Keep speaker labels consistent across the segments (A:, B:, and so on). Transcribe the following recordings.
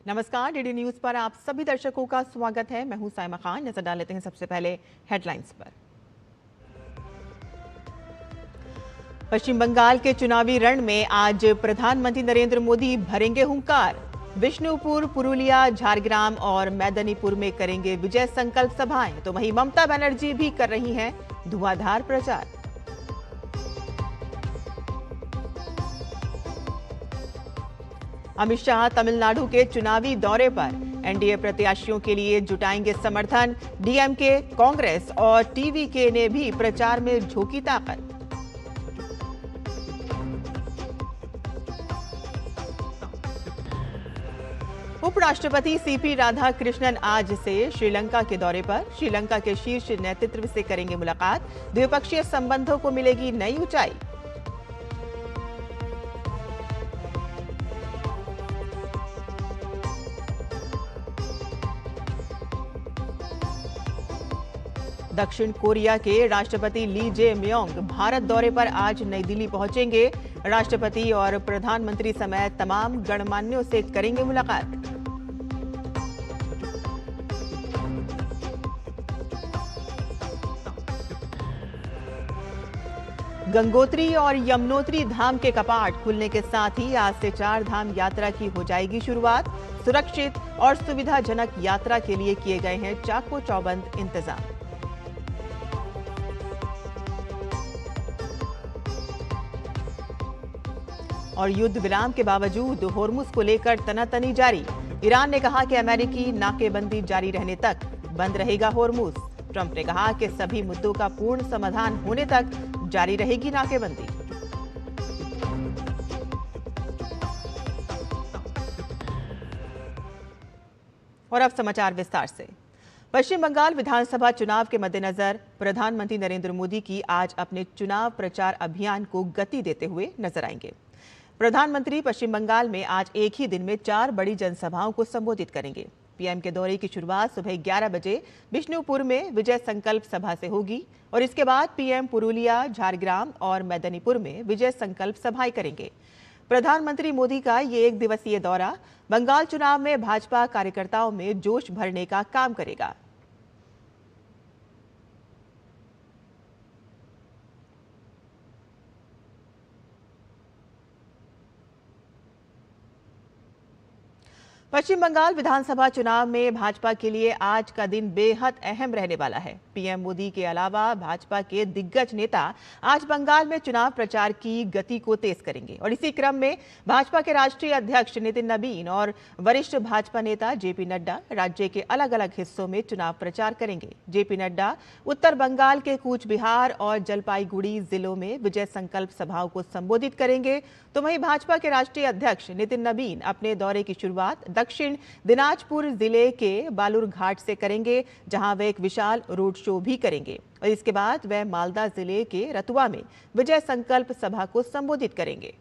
A: नमस्कार, DD news पर आप सभी दर्शकों का स्वागत है। मैं हूं साइमा खान। नजर डाल लेते हैं सबसे पहले हेडलाइंस पर। पश्चिम बंगाल के चुनावी रण में आज प्रधानमंत्री नरेंद्र मोदी भरेंगे हुंकार। विष्णुपुर, पुरुलिया, झारग्राम और मैदनीपुर में करेंगे विजय संकल्प सभाएं। तो वहीं ममता बनर्जी भी कर रही हैं धुआंधार प्रचार। अमित शाह तमिलनाडु के चुनावी दौरे पर। एनडीए प्रत्याशियों के लिए जुटाएंगे समर्थन। डीएमके, कांग्रेस और टीवीके ने भी प्रचार में झोंकी ताकत। उपराष्ट्रपति सीपी राधाकृष्णन आज से श्रीलंका के दौरे पर। श्रीलंका के शीर्ष नेतृत्व से करेंगे मुलाकात। द्विपक्षीय संबंधों को मिलेगी नई ऊंचाई। दक्षिण कोरिया के राष्ट्रपति ली जे म्योंग भारत दौरे पर आज नई दिल्ली पहुंचेंगे। राष्ट्रपति और प्रधानमंत्री समेत तमाम गणमान्यों से करेंगे मुलाकात। गंगोत्री और यमुनोत्री धाम के कपाट खुलने के साथ ही आज से 4 धाम यात्रा की हो जाएगी शुरुआत। सुरक्षित और सुविधाजनक यात्रा के लिए किए गए हैं चाको चौबंद इंतजाम। और युद्ध विराम के बावजूद होर्मुज को लेकर तनातनी जारी। ईरान ने कहा कि अमेरिकी नाकेबंदी जारी रहने तक बंद रहेगा होर्मुज। ट्रंप ने कहा कि सभी मुद्दों का पूर्ण समाधान होने तक जारी रहेगी नाकेबंदी। और अब समाचार विस्तार से। पश्चिम बंगाल विधानसभा चुनाव के मद्देनजर प्रधानमंत्री नरेंद्र मोदी की आज अपने चुनाव प्रचार अभियान को गति देते हुए नजर आएंगे। प्रधानमंत्री पश्चिम बंगाल में आज एक ही दिन में 4 बड़ी जनसभाओं को संबोधित करेंगे। पीएम के दौरे की शुरुआत सुबह 11 बजे विष्णुपुर में विजय संकल्प सभा से होगी और इसके बाद पीएम पुरुलिया, झारग्राम और मैदनीपुर में विजय संकल्प सभाएं करेंगे। प्रधानमंत्री मोदी का ये 1 दिवसीय दौरा बंगाल चुनाव में भाजपा कार्यकर्ताओं में जोश भरने का काम करेगा। पश्चिम बंगाल विधानसभा चुनाव में भाजपा के लिए आज का दिन बेहद अहम रहने वाला है। पीएम मोदी के अलावा भाजपा के दिग्गज नेता आज बंगाल में चुनाव प्रचार की गति को तेज करेंगे और इसी क्रम में भाजपा के राष्ट्रीय अध्यक्ष नितिन नबीन और वरिष्ठ भाजपा नेता जेपी नड्डा राज्य के अलग अलग हिस्सों में चुनाव प्रचार करेंगे। जेपी नड्डा उत्तर बंगाल के कूच बिहार और जलपाईगुड़ी जिलों में विजय संकल्प सभाओं को संबोधित करेंगे। तो वहीं भाजपा के राष्ट्रीय अध्यक्ष नितिन नबीन अपने दौरे की शुरुआत दक्षिण दिनाजपुर जिले के बालूरघाट से करेंगे, जहां वे एक विशाल रोड शो भी करेंगे और इसके बाद वे मालदा जिले के रतुआ में विजय संकल्प सभा को संबोधित करेंगे।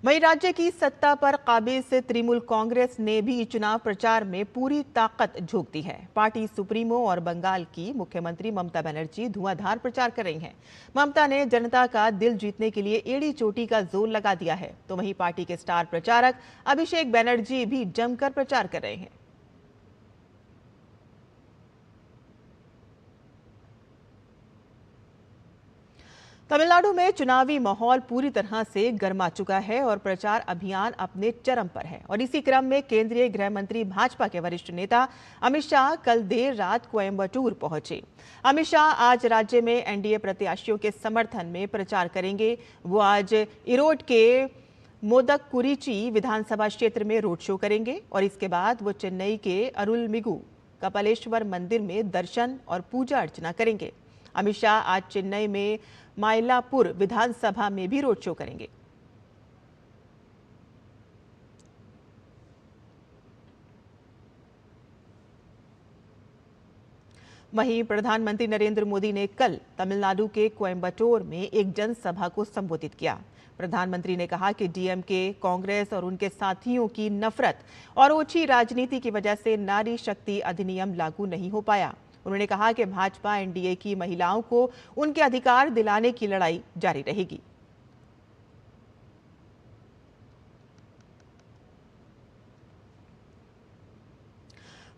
A: वहीं राज्य की सत्ता पर काबिज तृणमूल कांग्रेस ने भी चुनाव प्रचार में पूरी ताकत झोंक दी है। पार्टी सुप्रीमो और बंगाल की मुख्यमंत्री ममता बनर्जी धुआंधार प्रचार कर रही हैं। ममता ने जनता का दिल जीतने के लिए एड़ी चोटी का जोर लगा दिया है। तो वहीं पार्टी के स्टार प्रचारक अभिषेक बनर्जी भी जमकर प्रचार कर रहे हैं। तमिलनाडु में चुनावी माहौल पूरी तरह से गर्मा चुका है और प्रचार अभियान अपने चरम पर है और इसी क्रम में केंद्रीय गृह मंत्री भाजपा के वरिष्ठ नेता अमित शाह कल देर रात कोयम्बटूर पहुंचे। अमित शाह आज राज्य में एनडीए प्रत्याशियों के समर्थन में प्रचार करेंगे। वो आज इरोड के मोदककुरिची विधानसभा क्षेत्र में रोड शो करेंगे और इसके बाद वो चेन्नई के अरुलमिगु कपालेश्वर मंदिर में दर्शन और पूजा अर्चना करेंगे। अमित शाह आज चेन्नई में मायलापुर विधानसभा में भी रोड शो करेंगे। वहीं प्रधानमंत्री नरेंद्र मोदी ने कल तमिलनाडु के कोयम्बटूर में एक जनसभा को संबोधित किया। प्रधानमंत्री ने कहा कि डीएमके, कांग्रेस और उनके साथियों की नफरत और ओछी राजनीति की वजह से नारी शक्ति अधिनियम लागू नहीं हो पाया। उन्होंने कहा कि भाजपा एनडीए की महिलाओं को उनके अधिकार दिलाने की लड़ाई जारी रहेगी।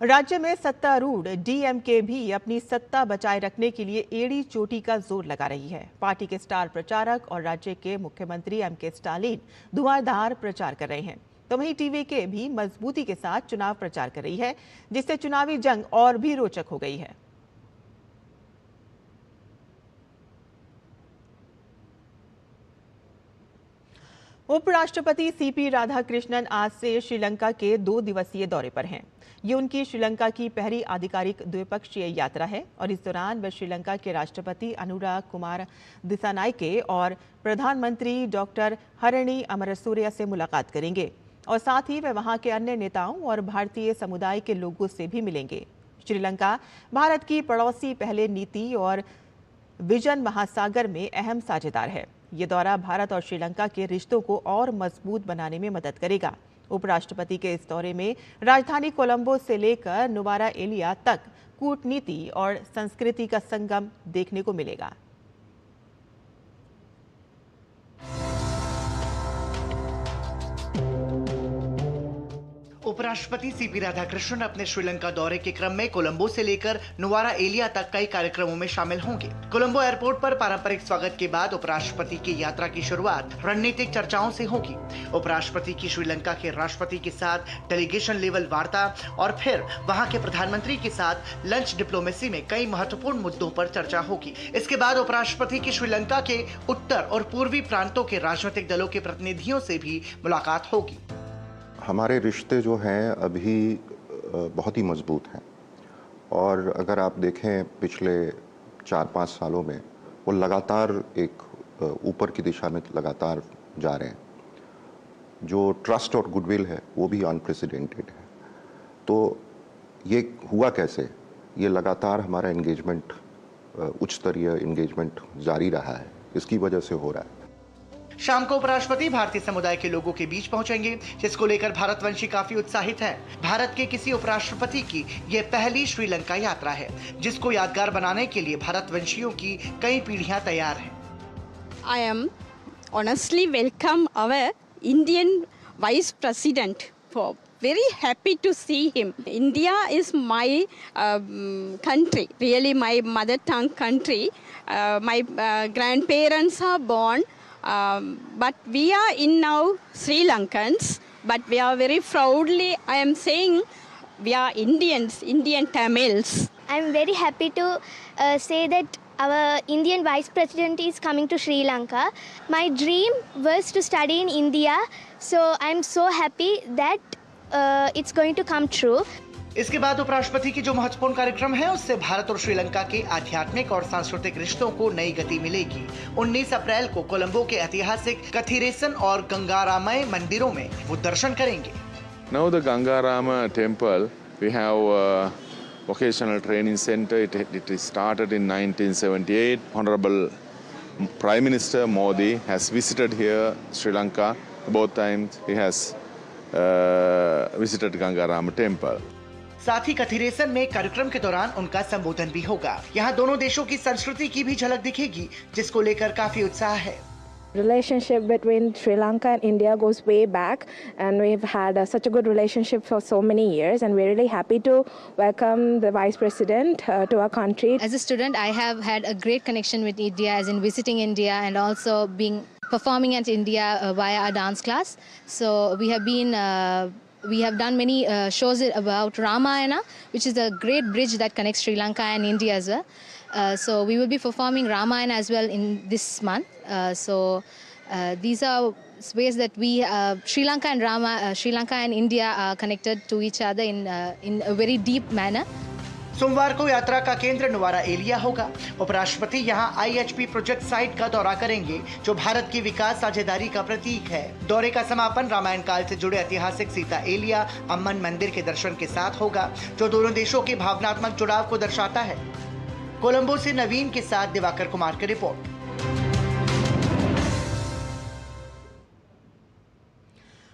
A: राज्य में सत्तारूढ़ डीएमके भी अपनी सत्ता बचाए रखने के लिए एड़ी चोटी का जोर लगा रही है। पार्टी के स्टार प्रचारक और राज्य के मुख्यमंत्री एमके स्टालिन धुआंधार प्रचार कर रहे हैं, तो वहीं टीवीके भी मजबूती के साथ चुनाव प्रचार कर रही है, जिससे चुनावी जंग और भी रोचक हो गई है। उपराष्ट्रपति सीपी राधाकृष्णन आज से श्रीलंका के 2 दिवसीय दौरे पर हैं। ये उनकी श्रीलंका की पहली आधिकारिक द्विपक्षीय यात्रा है और इस दौरान वे श्रीलंका के राष्ट्रपति अनुराग कुमार दिसानायके और प्रधानमंत्री डॉक्टर हरिणी अमरसूरिया से मुलाकात करेंगे और साथ ही वे वहां के अन्य नेताओं और भारतीय समुदाय के लोगों से भी मिलेंगे। श्रीलंका भारत की पड़ोसी पहले नीति और विजन महासागर में अहम साझेदार है। ये दौरा भारत और श्रीलंका के रिश्तों को और मजबूत बनाने में मदद करेगा। उपराष्ट्रपति के इस दौरे में राजधानी कोलंबो से लेकर नुवारा एलिया तक कूटनीति और संस्कृति का संगम देखने को मिलेगा।
B: उपराष्ट्रपति सीपी राधाकृष्णन अपने श्रीलंका दौरे के क्रम में कोलंबो से लेकर नुवारा एलिया तक कई कार्यक्रमों में शामिल होंगे। कोलंबो एयरपोर्ट पर पारंपरिक स्वागत के बाद उपराष्ट्रपति की यात्रा की शुरुआत रणनीतिक चर्चाओं से होगी। उपराष्ट्रपति की श्रीलंका के राष्ट्रपति के साथ डेलीगेशन लेवल वार्ता और फिर वहां के प्रधानमंत्री के साथ लंच डिप्लोमेसी में कई महत्वपूर्ण मुद्दों पर चर्चा होगी। इसके बाद उपराष्ट्रपति की श्रीलंका के उत्तर और पूर्वी प्रांतों के राजनीतिक दलों के प्रतिनिधियों से भी मुलाकात होगी।
C: हमारे रिश्ते जो हैं अभी बहुत ही मजबूत हैं और अगर आप देखें पिछले 4-5 सालों में वो लगातार एक ऊपर की दिशा में लगातार जा रहे हैं। जो ट्रस्ट और गुडविल है वो भी अनप्रेसिडेंटेड है। तो ये हुआ कैसे? ये लगातार हमारा एंगेजमेंट, उच्च स्तरीय एंगेजमेंट जारी रहा है, इसकी वजह से हो रहा है।
B: शाम को उपराष्ट्रपति भारतीय समुदाय के लोगों के बीच पहुंचेंगे, जिसको लेकर भारतवंशी काफी उत्साहित हैं। भारत के किसी उपराष्ट्रपति की यह पहली श्रीलंका यात्रा है, जिसको यादगार बनाने के लिए भारतवंशियों की कई पीढ़ियां तैयार हैं।
D: I am honestly welcome our Indian Vice President. For very happy to see him. India is my country, really my mother tongue country. My grandparents are born. But we are in now Sri Lankans, but we are very proudly, I am saying, we are Indians, Indian Tamils.
E: I am very happy to say that our Indian Vice President is coming to Sri Lanka. My dream was to study in India, so I am so happy that it's going to come true.
B: इसके बाद उपराष्ट्रपति की जो महत्वपूर्ण कार्यक्रम है उससे भारत और श्रीलंका के आध्यात्मिक और सांस्कृतिक रिश्तों को नई गति मिलेगी। 19 अप्रैल को कोलंबो के ऐतिहासिक कथिरेसन और गंगारामय मंदिरों में वो दर्शन करेंगे।
F: Now the Gangarama temple, we have a vocational training center. It started in 1978. Honorable Prime Minister Modi has visited here Sri Lanka. Both times he has visited Gangarama temple.
B: साथ ही कथिरेसन में कार्यक्रम के दौरान उनका संबोधन भी होगा। यहाँ दोनों देशों की संस्कृति की भी झलक दिखेगी, जिसको लेकर काफी उत्साह है।
G: Relationship between Sri Lanka and India goes way back, and we've had such a good relationship for so many years, and we're really happy to welcome the Vice President to our country.
H: As a student, I have had a great connection with India, as in visiting India and also performing at India via a dance class. So we have done many shows about Ramayana, which is a great bridge that connects Sri Lanka and India as well. So we will be performing Ramayana as well in this month. These are ways that Sri Lanka and India are connected to each other in a very deep manner.
B: सोमवार को यात्रा का केंद्र नुवारा एलिया होगा। उपराष्ट्रपति यहां IHP project site का दौरा करेंगे, जो भारत की विकास साझेदारी का प्रतीक है। दौरे का समापन रामायण काल से जुड़े ऐतिहासिक सीता एलिया अम्मन मंदिर के दर्शन के साथ होगा, जो दोनों देशों के भावनात्मक जुड़ाव को दर्शाता है। कोलंबो से नवीन के साथ दिवाकर कुमार की रिपोर्ट।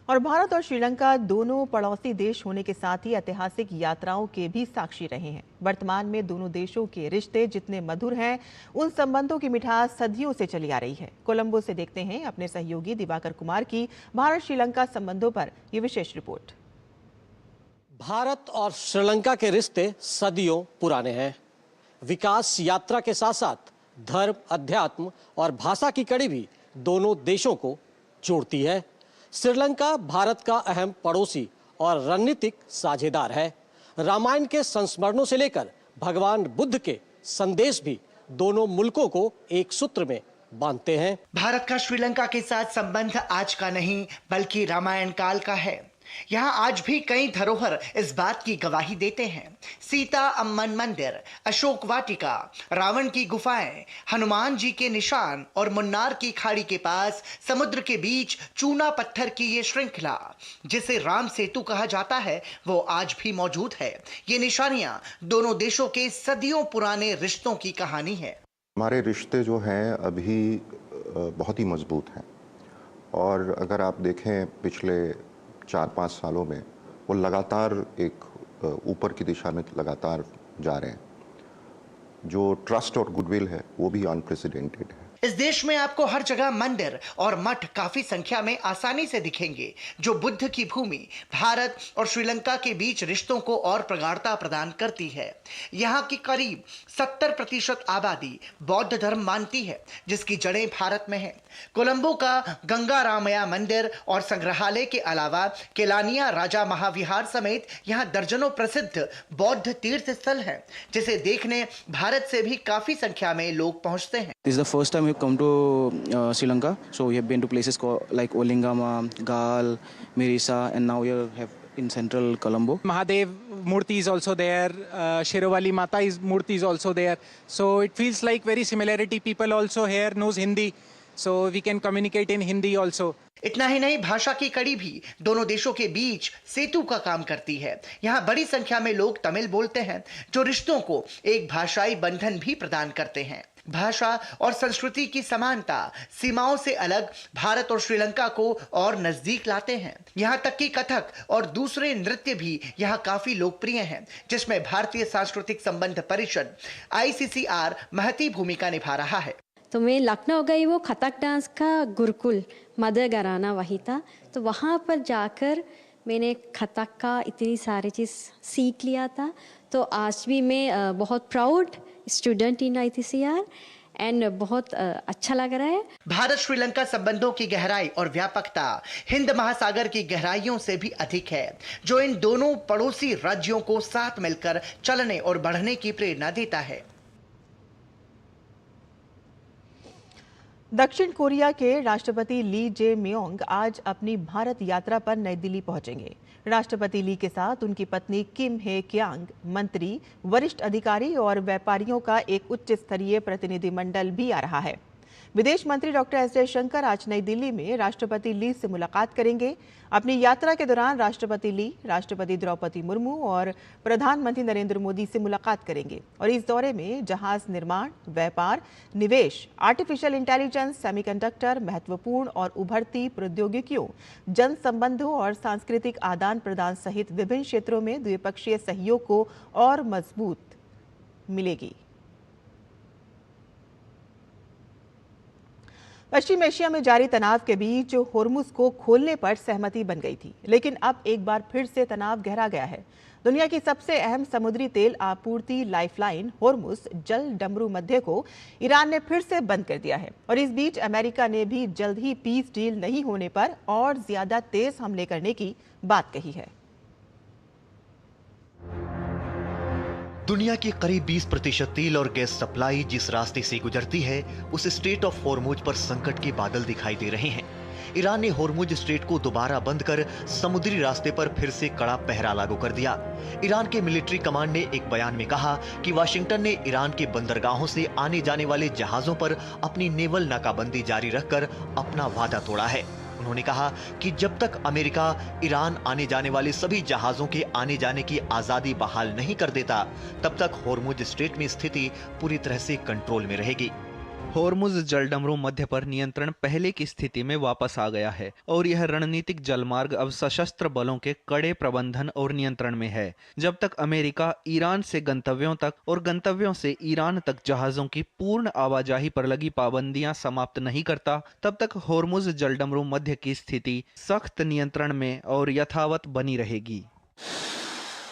A: और भारत और श्रीलंका दोनों पड़ोसी देश होने के साथ ही ऐतिहासिक यात्राओं के भी साक्षी रहे हैं। वर्तमान में दोनों देशों के रिश्ते जितने मधुर हैं, उन संबंधों की मिठास सदियों से चली आ रही है। कोलंबो से देखते हैं अपने सहयोगी दिवाकर कुमार की भारत श्रीलंका संबंधों पर ये विशेष रिपोर्ट।
I: भारत और श्रीलंका के रिश्ते सदियों पुराने हैं। विकास यात्रा के साथ साथ धर्म, अध्यात्म और भाषा की कड़ी भी दोनों देशों को जोड़ती है। श्रीलंका भारत का अहम पड़ोसी और रणनीतिक साझेदार है। रामायण के संस्मरणों से लेकर भगवान बुद्ध के संदेश भी दोनों मुल्कों को एक सूत्र में बांधते हैं।
B: भारत का श्रीलंका के साथ संबंध आज का नहीं बल्कि रामायण काल का है। यहाँ आज भी कई धरोहर इस बात की गवाही देते हैं। सीता अम्मन मंदिर, अशोक वाटिका, रावण की गुफाएं, हनुमान जी के निशान और मुन्नार की खाड़ी के पास समुद्र के बीच चूना पत्थर की ये श्रृंखला जिसे राम सेतु कहा जाता है, वो आज भी मौजूद है। ये निशानियां दोनों देशों के सदियों पुराने रिश्तों की कहानी है।
C: हमारे रिश्ते जो हैं अभी बहुत ही मजबूत हैं और अगर आप देखें पिछले 4-5 सालों में वो लगातार एक ऊपर की दिशा में लगातार जा रहे हैं। जो ट्रस्ट और गुडविल है वो भी अनप्रेसिडेंटेड है।
B: इस देश में आपको हर जगह मंदिर और मठ काफी संख्या में आसानी से दिखेंगे, जो बुद्ध की भूमि भारत और श्रीलंका के बीच रिश्तों को और प्रगाढ़ता प्रदान करती है। यहाँ की करीब 70% आबादी बौद्ध धर्म मानती है, जिसकी जड़ें भारत में हैं। कोलंबो का गंगा रामया मंदिर और संग्रहालय के अलावा केलानिया राजा महाविहार समेत यहाँ दर्जनों प्रसिद्ध बौद्ध तीर्थ स्थल हैं, जिसे देखने भारत से भी काफी संख्या में लोग पहुँचते हैं।
J: This is the first time we've come to Sri Lanka, so we have been to places like Olingama, Gaal, Mirisa, and now we have in central Colombo.
K: Mahadev Murti is also there, Shirovali Mata Murti is also there, so it feels like very similarity. People also here knows Hindi, so we can communicate in Hindi also.
B: इतना ही नहीं, भाषा की कड़ी भी दोनों देशों के बीच सेतु का काम करती है। यहाँ बड़ी संख्या में लोग तमिल बोलते हैं, जो रिश्तों को एक भाषाई बंधन भी प्रदान करते हैं। भाषा और संस्कृति की समानता सीमाओं से अलग भारत और श्रीलंका को और नजदीक लाते हैं। यहाँ तक कि कथक और दूसरे नृत्य भी यहाँ काफी लोकप्रिय हैं, जिसमें भारतीय सांस्कृतिक संबंध परिषद ICCR महती भूमिका निभा रहा है।
D: तो मैं लखनऊ गई, वो कथक डांस का गुरुकुल मदर घराना वही था, तो वहाँ पर जाकर मैंने कथक का इतनी सारी चीज़ सीख लिया था। तो आज भी मैं बहुत proud student in ICCR and बहुत अच्छा लग रहा है।
B: भारत श्रीलंका संबंधों की गहराई और व्यापकता हिंद महासागर की गहराइयों से भी अधिक है, जो इन दोनों पड़ोसी राज्यों को साथ मिलकर चलने और बढ़ने की प्रेरणा देता है।
A: दक्षिण कोरिया के राष्ट्रपति ली जे म्योंग आज अपनी भारत यात्रा पर नई दिल्ली पहुंचेंगे। राष्ट्रपति ली के साथ उनकी पत्नी किम हे क्यांग, मंत्री, वरिष्ठ अधिकारी और व्यापारियों का एक उच्च स्तरीय प्रतिनिधिमंडल भी आ रहा है। विदेश मंत्री डॉक्टर एस जयशंकर आज नई दिल्ली में राष्ट्रपति ली से मुलाकात करेंगे। अपनी यात्रा के दौरान राष्ट्रपति ली राष्ट्रपति द्रौपदी मुर्मू और प्रधानमंत्री नरेंद्र मोदी से मुलाकात करेंगे और इस दौरे में जहाज निर्माण, व्यापार, निवेश, आर्टिफिशियल इंटेलिजेंस, सेमीकंडक्टर, महत्वपूर्ण और उभरती प्रौद्योगिकियों, जन संबंधों और सांस्कृतिक आदान प्रदान सहित विभिन्न क्षेत्रों में द्विपक्षीय सहयोग को और मजबूत मिलेगी। पश्चिम एशिया में जारी तनाव के बीच होर्मुज को खोलने पर सहमति बन गई थी, लेकिन अब एक बार फिर से तनाव गहरा गया है। दुनिया की सबसे अहम समुद्री तेल आपूर्ति लाइफलाइन होर्मुज जल डमरू मध्य को ईरान ने फिर से बंद कर दिया है और इस बीच अमेरिका ने भी जल्द ही पीस डील नहीं होने पर और ज्यादा तेज हमले करने की बात कही है।
L: दुनिया की करीब 20% तेल और गैस सप्लाई जिस रास्ते से गुजरती है, उस स्ट्रेट ऑफ होर्मुज पर संकट के बादल दिखाई दे रहे हैं। ईरान ने होर्मुज स्ट्रेट को दोबारा बंद कर समुद्री रास्ते पर फिर से कड़ा पहरा लागू कर दिया। ईरान के मिलिट्री कमांड ने एक बयान में कहा कि वाशिंगटन ने ईरान के बंदरगाहों से आने जाने वाले जहाजों पर अपनी नेवल नाकाबंदी जारी रखकर अपना वादा तोड़ा है। उन्होंने कहा कि जब तक अमेरिका ईरान आने जाने वाले सभी जहाजों के आने जाने की आजादी बहाल नहीं कर देता, तब तक होर्मुज स्ट्रेट में स्थिति पूरी तरह से कंट्रोल में रहेगी।
M: होर्मुज जलडमरू मध्य पर नियंत्रण पहले की स्थिति में वापस आ गया है और यह रणनीतिक जलमार्ग अब सशस्त्र बलों के कड़े प्रबंधन और नियंत्रण में है। जब तक अमेरिका ईरान से गंतव्यों तक और गंतव्यों से ईरान तक जहाजों की पूर्ण आवाजाही पर लगी पाबंदियां समाप्त नहीं करता, तब तक होर्मुज जलडमरू मध्य की स्थिति सख्त नियंत्रण में और यथावत बनी रहेगी।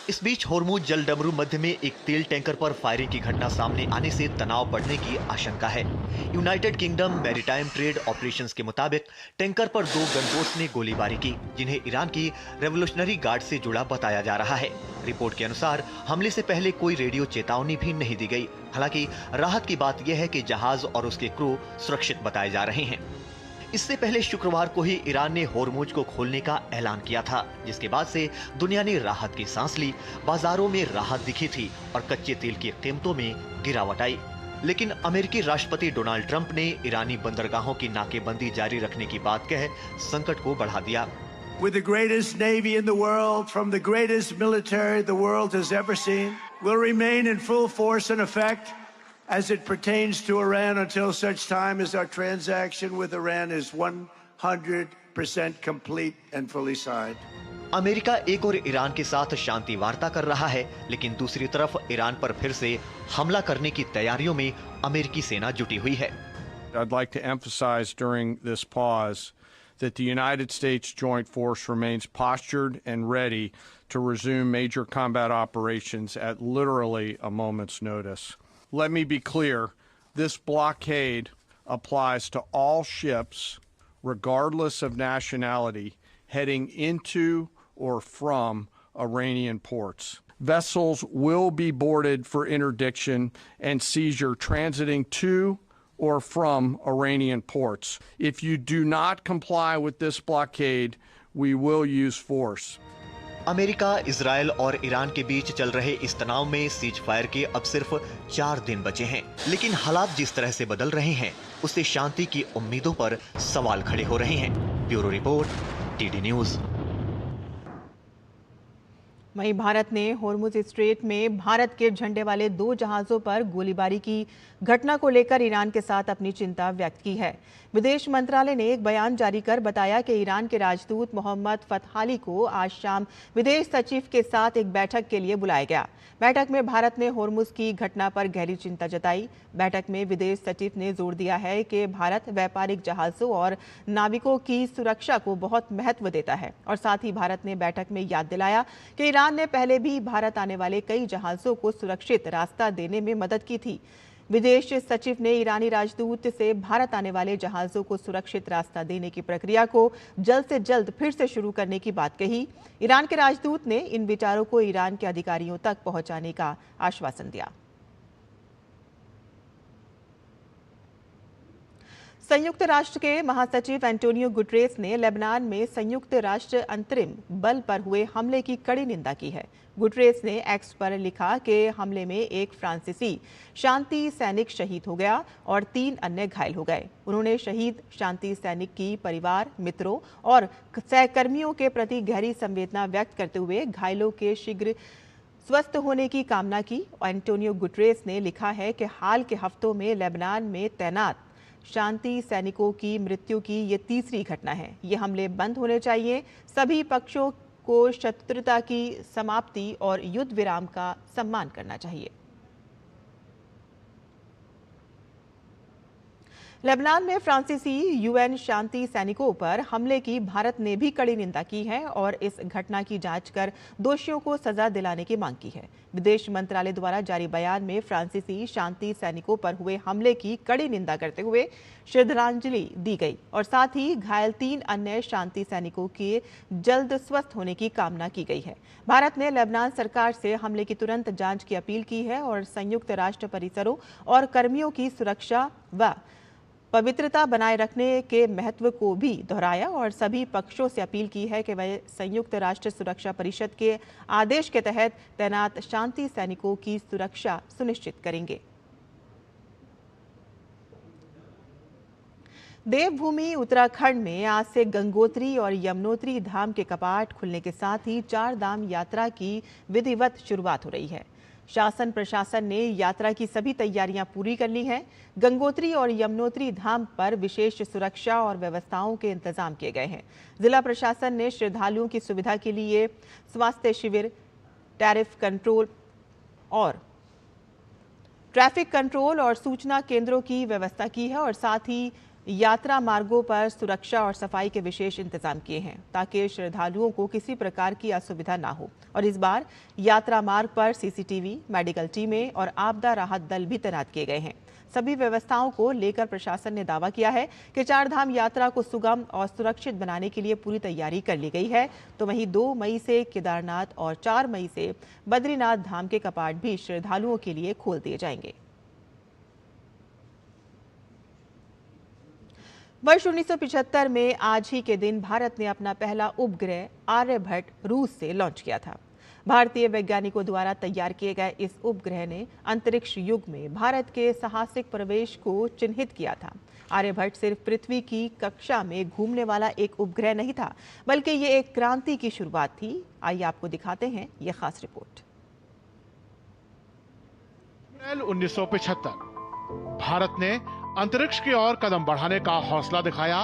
L: इस बीच होर्मुज जलडमरू मध्य में एक तेल टैंकर पर फायरिंग की घटना सामने आने से तनाव बढ़ने की आशंका है। United kingdom maritime trade operations के मुताबिक टैंकर पर 2 गनबोट्स ने गोलीबारी की, जिन्हें ईरान की रेवोल्यूशनरी गार्ड से जुड़ा बताया जा रहा है। रिपोर्ट के अनुसार हमले से पहले कोई रेडियो चेतावनी भी नहीं दी गई। हालांकि राहत की बात यह है कि जहाज और उसके क्रू सुरक्षित बताए जा रहे हैं। इससे पहले शुक्रवार को ही ईरान ने होर्मुज को खोलने का ऐलान किया था, जिसके बाद से दुनिया ने राहत की सांस ली। बाजारों में राहत दिखी थी और कच्चे तेल की कीमतों में गिरावट आई। लेकिन अमेरिकी राष्ट्रपति डोनाल्ड ट्रंप ने ईरानी बंदरगाहों की नाकेबंदी जारी रखने की बात कह संकट को बढ़ा दिया।
N: With the greatest navy in the world, from the greatest military the world has ever seen, will remain in full force and effect as it pertains to Iran until such time as our transaction with Iran is 100% complete and fully signed.
L: America एक और Iran के साथ शांति वार्ता कर रहा है, लेकिन दूसरी तरफ ईरान पर फिर से हमला करने की तैयारियों में अमेरिकी सेना जुटी हुई है।
O: I'd like to emphasize during this pause that the United States Joint Force remains postured and ready to resume major combat operations at literally a moment's notice. Let me be clear, this blockade applies to all ships, regardless of nationality, heading into or from Iranian ports. Vessels will be boarded for interdiction and seizure transiting to or from Iranian ports. If you do not comply with this blockade, we will use force.
L: America, Israel और Iran के बीच चल रहे इस तनाव में cease fire के अब सिर्फ 4 दिन बचे हैं, लेकिन हालात जिस तरह से बदल रहे हैं उससे शांति की उम्मीदों पर सवाल खड़े हो रहे हैं। Bureau report, TD news.
A: वहीं भारत ने होर्मुज स्ट्रेट में भारत के झंडे वाले 2 जहाजों पर गोलीबारी की घटना को लेकर ईरान के साथ अपनी चिंता व्यक्त की है। विदेश मंत्रालय ने एक बयान जारी कर बताया कि ईरान के राजदूत मोहम्मद फतहाली को आज शाम विदेश सचिव के साथ एक बैठक के लिए बुलाया गया। बैठक में भारत ने होर्मुज की घटना पर गहरी चिंता जताई। बैठक में विदेश सचिव ने जोर दिया है कि भारत व्यापारिक जहाजों और नाविकों की सुरक्षा को बहुत महत्व देता है और साथ ही भारत ने बैठक में याद दिलाया कि ईरान ने पहले भी भारत आने वाले कई जहाजों को सुरक्षित रास्ता देने में मदद की थी। विदेश सचिव ने ईरानी राजदूत से भारत आने वाले जहाजों को सुरक्षित रास्ता देने की प्रक्रिया को जल्द से जल्द फिर से शुरू करने की बात कही। ईरान के राजदूत ने इन विचारों को ईरान के अधिकारियों तक पहुंचाने का आश्वासन दिया। संयुक्त राष्ट्र के महासचिव एंटोनियो गुटरेस ने लेबनान में संयुक्त राष्ट्र अंतरिम बल पर हुए हमले की कड़ी निंदा की है। गुटरेस ने एक्स पर लिखा कि हमले में एक फ्रांसीसी शांति सैनिक शहीद हो गया और 3 अन्य घायल हो गए। उन्होंने शहीद शांति सैनिक की परिवार, मित्रों और सहकर्मियों के प्रति गहरी संवेदना व्यक्त करते हुए घायलों के शीघ्र स्वस्थ होने की कामना की। एंटोनियो गुटरेस ने लिखा है कि हाल के हफ्तों में लेबनान में तैनात शांति सैनिकों की मृत्यु की ये तीसरी घटना है। ये हमले बंद होने चाहिए। सभी पक्षों को शत्रुता की समाप्ति और युद्ध विराम का सम्मान करना चाहिए। लेबनान में फ्रांसीसी यूएन शांति सैनिकों पर हमले की भारत ने भी कड़ी निंदा की है और इस घटना की जांच कर दोषियों को सजा दिलाने की मांग की है। विदेश मंत्रालय द्वारा जारी बयान में फ्रांसीसी शांति सैनिकों पर हुए हमले की कड़ी निंदा करते हुए श्रद्धांजलि दी गई और साथ ही घायल 3 अन्य शांति सैनिकों के जल्द स्वस्थ होने की कामना की गई है। भारत ने लेबनान सरकार से हमले की तुरंत जांच की अपील की है और संयुक्त राष्ट्र परिसरों और कर्मियों की सुरक्षा व पवित्रता बनाए रखने के महत्व को भी दोहराया और सभी पक्षों से अपील की है कि वे संयुक्त राष्ट्र सुरक्षा परिषद के आदेश के तहत तैनात शांति सैनिकों की सुरक्षा सुनिश्चित करेंगे। देवभूमि उत्तराखंड में आज से गंगोत्री और यमुनोत्री धाम के कपाट खुलने के साथ ही 4 धाम यात्रा की विधिवत शुरुआत हो रही है। शासन प्रशासन ने यात्रा की सभी तैयारियां पूरी कर ली हैं। गंगोत्री और यमुनोत्री धाम पर विशेष सुरक्षा और व्यवस्थाओं के इंतजाम किए गए हैं। जिला प्रशासन ने श्रद्धालुओं की सुविधा के लिए स्वास्थ्य शिविर, टैरिफ कंट्रोल और ट्रैफिक कंट्रोल और सूचना केंद्रों की व्यवस्था की है और साथ ही यात्रा मार्गों पर सुरक्षा और सफाई के विशेष इंतजाम किए हैं ताकि श्रद्धालुओं को किसी प्रकार की असुविधा ना हो। और इस बार यात्रा मार्ग पर सीसीटीवी, मेडिकल टीमें और आपदा राहत दल भी तैनात किए गए हैं। सभी व्यवस्थाओं को लेकर प्रशासन ने दावा किया है कि चारधाम यात्रा को सुगम और सुरक्षित बनाने के लिए पूरी तैयारी कर ली गई है। तो वहीं 2 मई से केदारनाथ और 4 मई से बद्रीनाथ धाम के कपाट भी श्रद्धालुओं के लिए खोल दिए जाएंगे। वर्ष 1975 में आज ही के दिन भारत ने अपना पहला उपग्रह आर्यभट्ट रूस से लॉन्च किया था। भारतीय वैज्ञानिकों द्वारा तैयार किए गए इस उपग्रह ने अंतरिक्ष युग में भारत के साहसिक प्रवेश को चिन्हित किया था। आर्यभट्ट सिर्फ पृथ्वी की कक्षा में घूमने वाला एक उपग्रह नहीं था, बल्कि ये एक क्रांति की शुरुआत थी। आइए आपको दिखाते हैं ये खास रिपोर्ट।
P: अप्रैल 1975 भारत ने अंतरिक्ष की ओर कदम बढ़ाने का हौसला दिखाया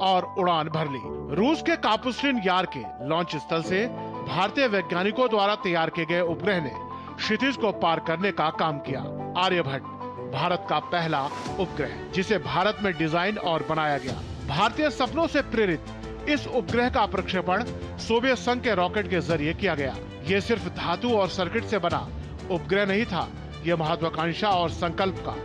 P: और उड़ान भर ली। रूस के कापुस्टिन यार के लॉन्च स्थल से भारतीय वैज्ञानिकों द्वारा तैयार किए गए उपग्रह ने क्षितिज को पार करने का काम किया। आर्यभट्ट भारत का पहला उपग्रह जिसे भारत में डिजाइन और बनाया गया। भारतीय सपनों से प्रेरित इस उपग्रह का प्रक्षेपण सोवियत संघ के रॉकेट के जरिए किया गया। ये सिर्फ धातु और सर्किट से बना उपग्रह नहीं था, ये महत्वाकांक्षा और संकल्प का,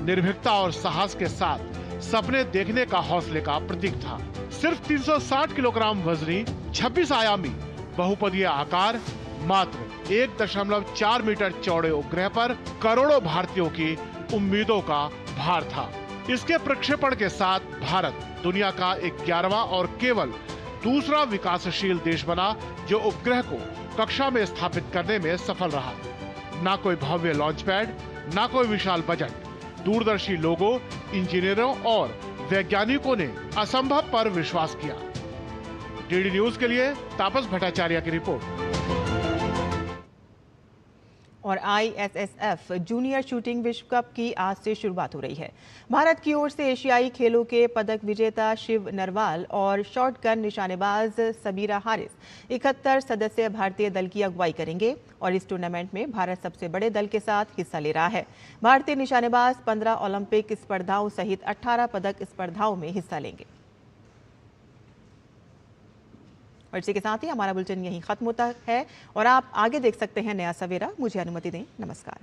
P: निर्भीकता और साहस के साथ सपने देखने का हौसले का प्रतीक था। सिर्फ 360 किलोग्राम वजनी 26 आयामी बहुपदीय आकार, मात्र 1.4 मीटर चौड़े उपग्रह पर करोड़ों भारतीयों की उम्मीदों का भार था। इसके प्रक्षेपण के साथ भारत दुनिया का 11वां और केवल दूसरा विकासशील देश बना जो उपग्रह को कक्षा में स्थापित करने में सफल रहा। ना कोई भव्य लॉन्च पैड, ना कोई विशाल बजट, दूरदर्शी लोगों, इंजीनियरों और वैज्ञानिकों ने असंभव पर विश्वास किया। डीडी न्यूज के लिए तापस भट्टाचार्य की रिपोर्ट।
A: और ISSF जूनियर शूटिंग विश्व कप की आज से शुरुआत हो रही है। भारत की ओर से एशियाई खेलों के पदक विजेता शिव नरवाल और शॉटगन निशानेबाज सबीरा हारिस 71 सदस्यीय भारतीय दल की अगुवाई करेंगे और इस टूर्नामेंट में भारत सबसे बड़े दल के साथ हिस्सा ले रहा है। भारतीय निशानेबाज 15 ओलंपिक स्पर्धाओं सहित 18 पदक स्पर्धाओं में हिस्सा लेंगे। और इसी के साथ ही हमारा बुलेटिन यहीं खत्म होता है और आप आगे देख सकते हैं नया सवेरा। मुझे अनुमति दें। नमस्कार।